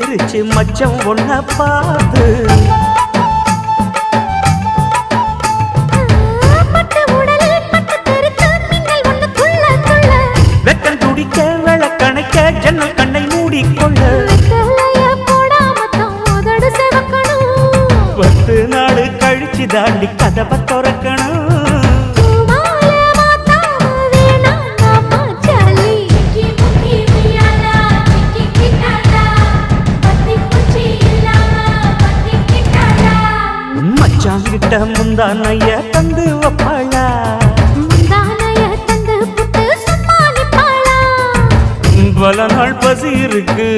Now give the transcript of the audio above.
சிரிச்சு மச்சம் ஒன்ன பார்த்து வெக்கம் துடிக்க விளக்கணைக்க ஜன்னல் கண்ணை மூடிக்கொள்ள 10 நாள் கழிச்சு தாண்டி கதவை திறக்கணும் மச்சாங்கிட்ட முந்தானைய தந்து வப்பாளா பல நாள் பசி இருக்கு